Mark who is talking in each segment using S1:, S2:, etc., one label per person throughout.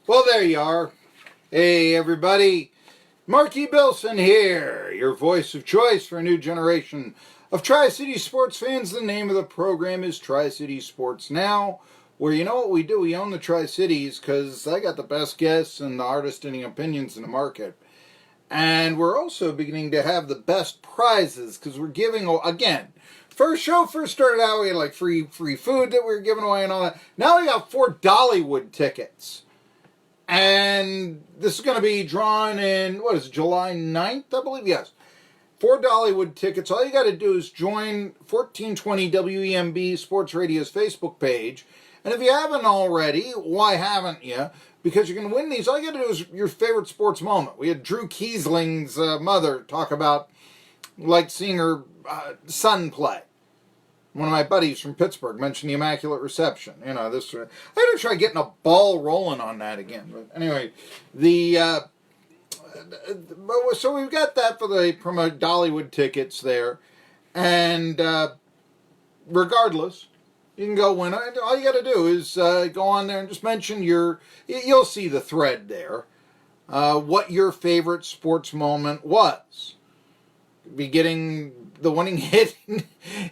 S1: Well, there you are. Hey, everybody. Marky Billson here, your voice of choice for a new generation of Tri-City sports fans. The name of the program is Tri-City Sports Now, where you know what we do? We own the Tri-Cities because I got the best guests and the hardest-hitting opinions in the market. And we're also beginning to have the best prizes because we're giving, again, first started out, we had like free food that we were giving away and all that. Now we got 4 Dollywood tickets. And this is going to be drawn in, July 9th, I believe? Yes. 4 Dollywood tickets. All you got to do is join 1420 WEMB Sports Radio's Facebook page. And if you haven't already, why haven't you? Because you can win these. All you got to do is your favorite sports moment. We had Drew Kiesling's mother talk about like seeing her son play. One of my buddies from Pittsburgh mentioned the Immaculate Reception. You know, this. I had to try getting a ball rolling on that again. But anyway, so we've got that for the promote Dollywood tickets there, and regardless, you can go win. All you got to do is go on there and just mention you'll see the thread there. What your favorite sports moment was. Be getting the winning hit in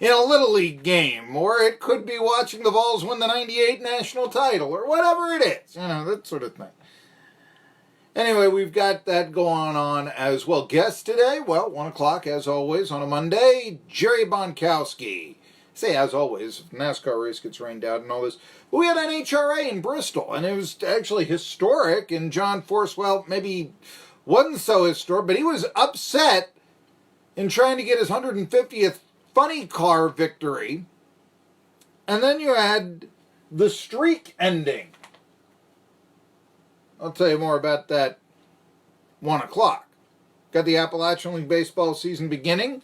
S1: a Little League game, or it could be watching the Vols win the 98 national title, or whatever it is, that sort of thing. Anyway, we've got that going on as well. Guest today, 1 o'clock, as always, on a Monday, Jerry Bonkowski. Say, as always, if NASCAR race gets rained out and all this. But we had an HRA in Bristol, and it was actually historic, and John Force, maybe wasn't so historic, but he was upset in trying to get his 150th funny car victory. And then you had the streak ending. I'll tell you more about that 1 o'clock. Got the Appalachian League baseball season beginning.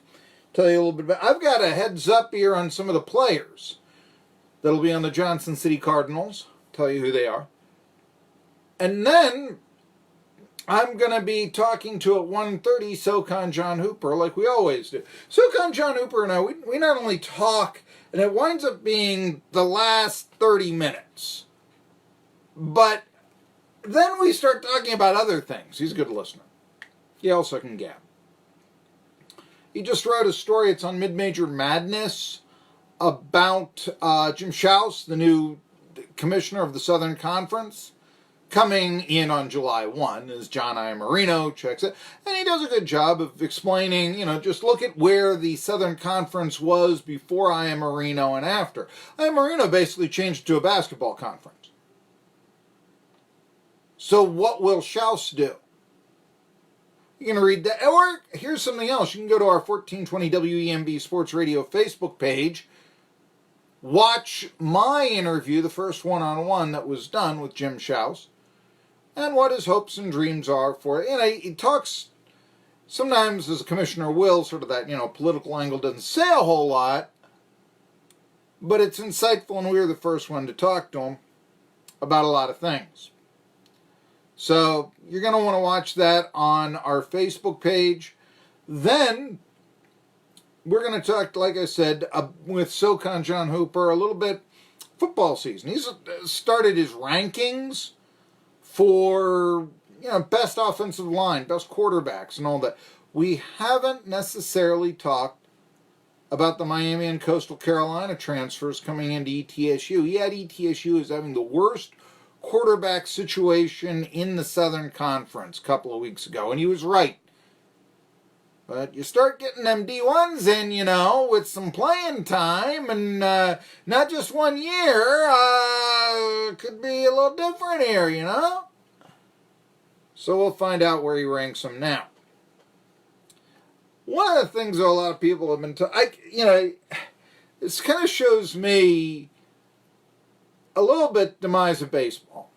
S1: Tell you a little bit about. I've got a heads up here on some of the players that'll be on the Johnson City Cardinals. Tell you who they are. And then I'm going to be talking to at 1:30 SoCon John Hooper, like we always do. SoCon John Hooper and I, we not only talk, and it winds up being the last 30 minutes, but then we start talking about other things. He's a good listener. He also can gab. He just wrote a story, it's on Mid-Major Madness, about Jim Schaus, the new commissioner of the Southern Conference, coming in on July 1, as John Iamarino checks it. And he does a good job of explaining, just look at where the Southern Conference was before Iamarino and after. Iamarino basically changed to a basketball conference. So what will Schaus do? You're going to read that. Or here's something else. You can go to our 1420 WEMB Sports Radio Facebook page. Watch my interview, the first one-on-one that was done with Jim Schaus, and what his hopes and dreams are for it. He talks, sometimes as a commissioner will, sort of that, political angle doesn't say a whole lot, but it's insightful, and we were the first one to talk to him about a lot of things. So you're going to want to watch that on our Facebook page. Then we're going to talk, like I said, with SoCon John Hooper, a little bit football season. He's started his rankings for best offensive line, best quarterbacks, and all that. We haven't necessarily talked about the Miami and Coastal Carolina transfers coming into ETSU. He had ETSU as having the worst quarterback situation in the Southern Conference a couple of weeks ago, and he was right. But you start getting them D1s in, with some playing time, and not just 1 year, could be a little different here, So we'll find out where he ranks them now. One of the things that a lot of people have been this kind of shows me a little bit demise of baseball.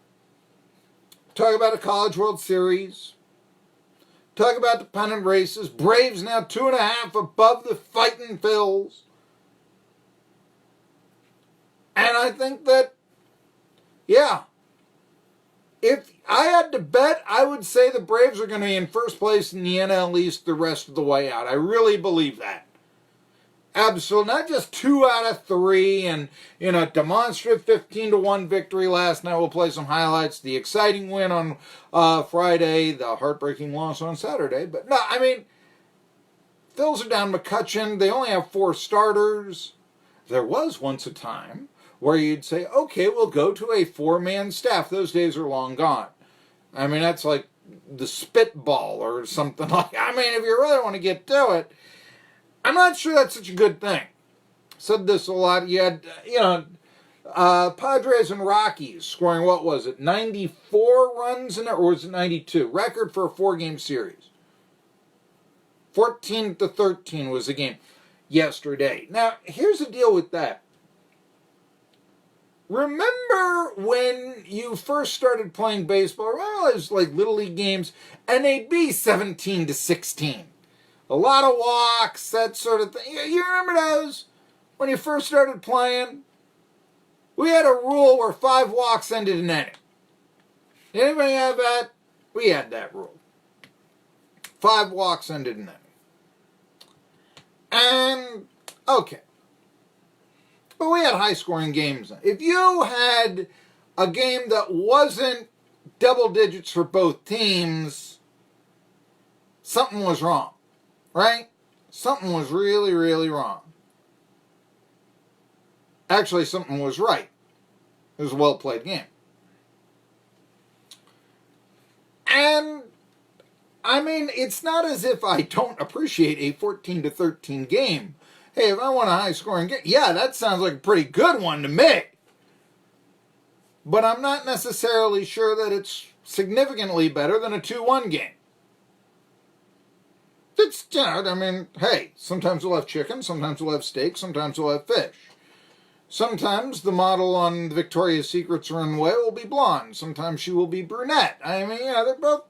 S1: Talk about a College World Series. Talk about the pennant races. Braves now 2.5 above the Fightin' Phils. And I think that, if I had to bet, I would say the Braves are going to be in first place in the NL East the rest of the way out. I really believe that. Absolutely, not just 2 out of 3, and demonstrative 15-1 victory last night. We'll play some highlights. The exciting win on Friday, the heartbreaking loss on Saturday. But no, I mean, Phils are down McCutcheon. They only have 4 starters. There was once a time where you'd say, okay, we'll go to a 4-man staff. Those days are long gone. I mean, that's like the spitball or something like. I mean, if you really want to get to it. I'm not sure that's such a good thing. Said this a lot. You had, Padres and Rockies scoring, what was it, 94 runs in it, or was it 92? Record for a 4-game series. 14-13 was the game yesterday. Now, here's the deal with that. Remember when you first started playing baseball? Well, it was like Little League games, and they'd be 17-16. A lot of walks, that sort of thing. You remember those? When you first started playing? We had a rule where 5 walks ended an inning. Anybody have that? We had that rule. 5 walks ended an inning. And, okay. But we had high-scoring games. If you had a game that wasn't double digits for both teams, something was wrong. Right? Something was really, really wrong. Actually, something was right. It was a well-played game. And, I mean, it's not as if I don't appreciate a 14-13 game. Hey, if I want a high-scoring game, yeah, that sounds like a pretty good one to me. But I'm not necessarily sure that it's significantly better than a 2-1 game. It's, I mean, hey, sometimes we'll have chicken, sometimes we'll have steak, sometimes we'll have fish. Sometimes the model on Victoria's Secret's runway will be blonde. Sometimes she will be brunette. I mean, they're both,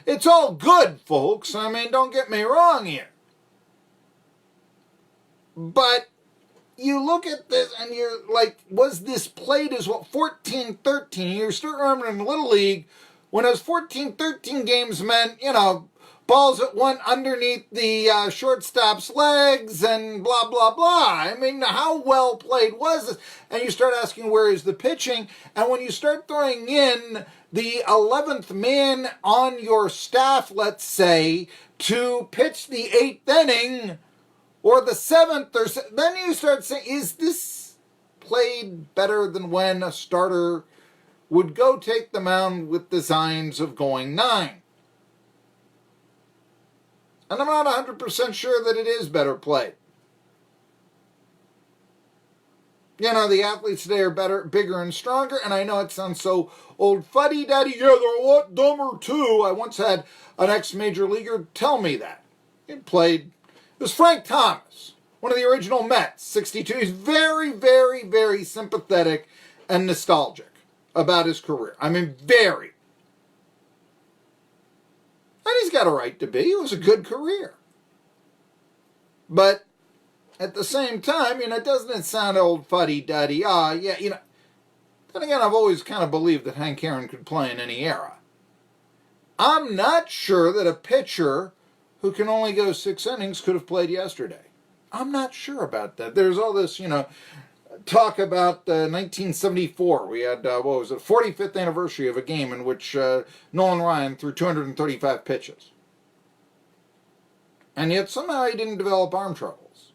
S1: it's all good, folks. I mean, don't get me wrong here. But you look at this and you're like, was this played as what, 14-13? You start remembering in Little League, when those 14-13 games meant, balls that went underneath the shortstop's legs and blah, blah, blah. I mean, how well played was this? And you start asking, where is the pitching? And when you start throwing in the 11th man on your staff, let's say, to pitch the 8th inning, or the 7th, then you start saying, is this played better than when a starter would go take the mound with designs of going 9? And I'm not 100% sure that it is better played. The athletes today are better, bigger, and stronger, and I know it sounds so old fuddy-duddy. Yeah, they're a lot dumber, too. I once had an ex-major leaguer tell me that. It was Frank Thomas, one of the original Mets, 62. He's very, very, very sympathetic and nostalgic about his career. I mean, very. And he's got a right to be. It was a good career. But at the same time, doesn't it sound old fuddy-duddy? Then again, I've always kind of believed that Hank Aaron could play in any era. I'm not sure that a pitcher who can only go 6 innings could have played yesterday. I'm not sure about that. There's all this, talk about 1974. We had, 45th anniversary of a game in which Nolan Ryan threw 235 pitches. And yet somehow he didn't develop arm troubles.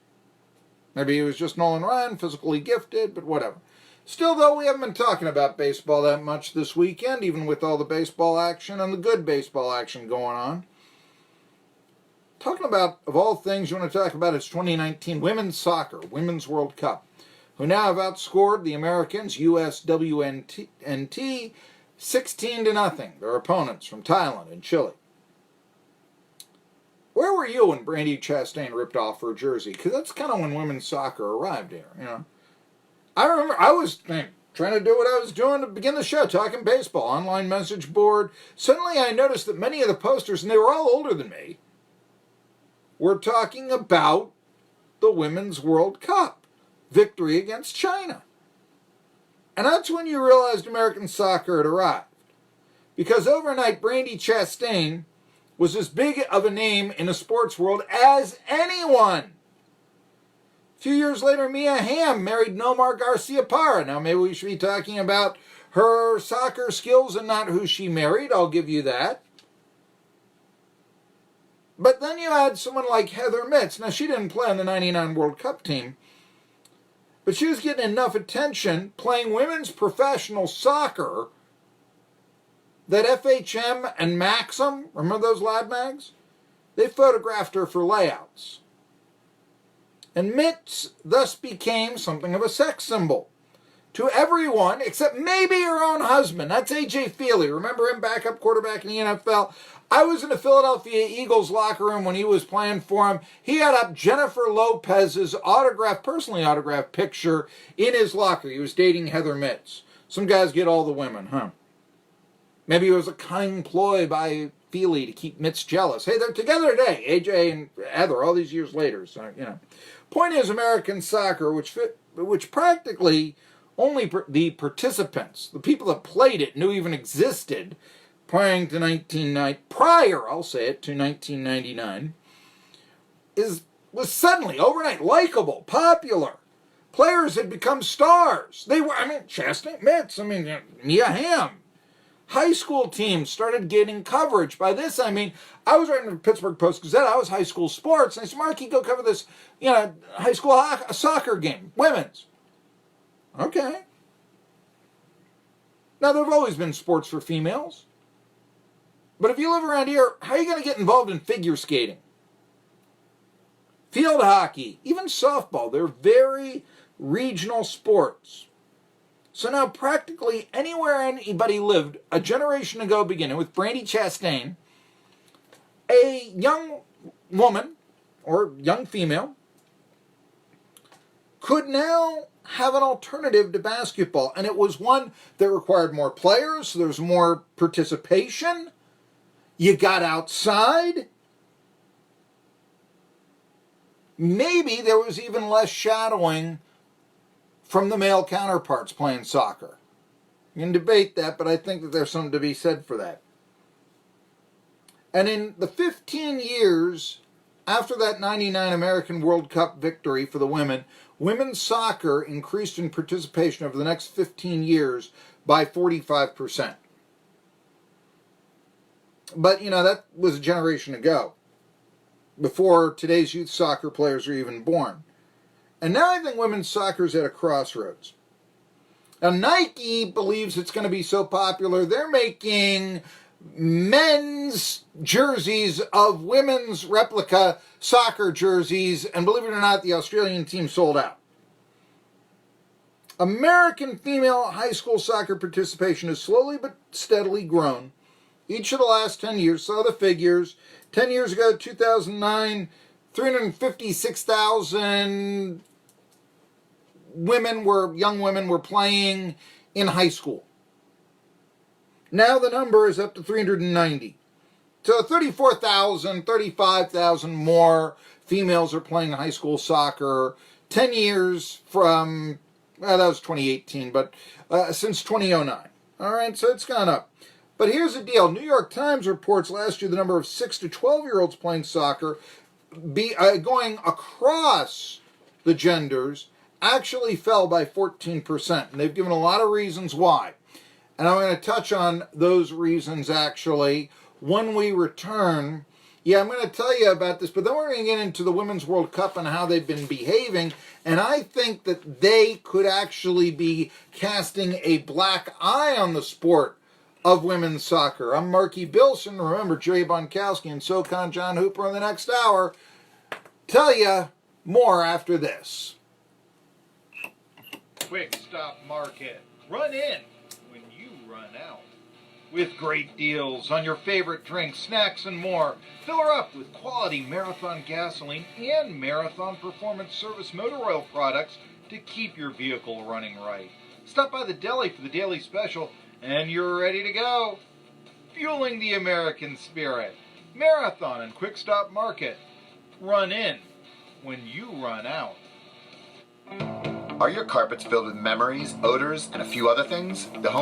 S1: Maybe he was just Nolan Ryan, physically gifted, but whatever. Still, though, we haven't been talking about baseball that much this weekend, even with all the baseball action and the good baseball action going on. Talking about, of all things you want to talk about, is 2019 women's soccer, Women's World Cup, who now have outscored the Americans, USWNT, 16-0, their opponents from Thailand and Chile. Where were you when Brandi Chastain ripped off her jersey? Because that's kind of when women's soccer arrived here, I remember I was trying to do what I was doing to begin the show, talking baseball, online message board. Suddenly I noticed that many of the posters, and they were all older than me, were talking about the Women's World Cup victory against China. And that's when you realized American soccer had arrived. Because overnight, Brandi Chastain was as big of a name in the sports world as anyone. A few years later, Mia Hamm married Nomar Garcia-Parra. Now, maybe we should be talking about her soccer skills and not who she married. I'll give you that. But then you had someone like Heather Mitts. Now, she didn't play on the 99 World Cup team, but she was getting enough attention playing women's professional soccer that FHM and Maxim, remember those lad mags? They photographed her for layouts. And Mitts thus became something of a sex symbol to everyone except maybe her own husband. That's A.J. Feely. Remember him, backup quarterback in the NFL? I was in the Philadelphia Eagles locker room when he was playing for him. He had up Jennifer Lopez's personally autographed picture in his locker. He was dating Heather Mitts. Some guys get all the women, huh? Maybe it was a cunning ploy by Feely to keep Mitts jealous. Hey, they're together today, AJ and Heather, all these years later. So, Point is, American soccer, which practically only the participants, the people that played it, knew even existed prior to 1999, was suddenly, overnight, likable, popular. Players had become stars. They were, Chastity Mitts, Mia Hamm. High school teams started getting coverage. By this, I was writing the Pittsburgh Post-Gazette. I was high school sports. And I said, Marky, go cover this, high school soccer game, women's. Okay. Now, there have always been sports for females. But if you live around here, how are you going to get involved in figure skating? Field hockey, even softball, they're very regional sports. So now practically anywhere anybody lived a generation ago, beginning with Brandi Chastain, a young woman or young female could now have an alternative to basketball. And it was one that required more players, so there was more participation. You got outside. Maybe there was even less shadowing from the male counterparts playing soccer. You can debate that, but I think that there's something to be said for that. And in the 15 years after that 99 American World Cup victory for the women, women's soccer increased in participation over the next 15 years by 45%. But, that was a generation ago, before today's youth soccer players are even born. And now I think women's soccer is at a crossroads. Now, Nike believes it's going to be so popular, they're making men's jerseys of women's replica soccer jerseys, and believe it or not, the Australian team sold out. American female high school soccer participation has slowly but steadily grown. Each of the last 10 years, saw the figures. 10 years ago, 2009, 356,000 young women were playing in high school. Now the number is up to 390. So 34,000, 35,000 more females are playing high school soccer. 10 years from, that was 2018, but since 2009. All right, so it's gone up. But here's the deal. New York Times reports last year the number of 6 to 12-year-olds playing soccer going across the genders actually fell by 14%. And they've given a lot of reasons why. And I'm going to touch on those reasons, actually, when we return. Yeah, I'm going to tell you about this, but then we're going to get into the Women's World Cup and how they've been behaving. And I think that they could actually be casting a black eye on the sport of women's soccer. I'm Marky Billson. Remember, Jerry Bonkowski and SoCon John Hooper in the next hour. Tell you more after this. Quick Stop Market. Run in when you run out. With great deals on your favorite drinks, snacks, and more. Fill her up with quality Marathon gasoline and Marathon Performance Service motor oil products to keep your vehicle running right. Stop by the deli for the daily special, and you're ready to go. Fueling the American spirit. Marathon and Quick Stop Market. Run in when you run out.
S2: Are your carpets filled with memories, odors, and a few other things? The home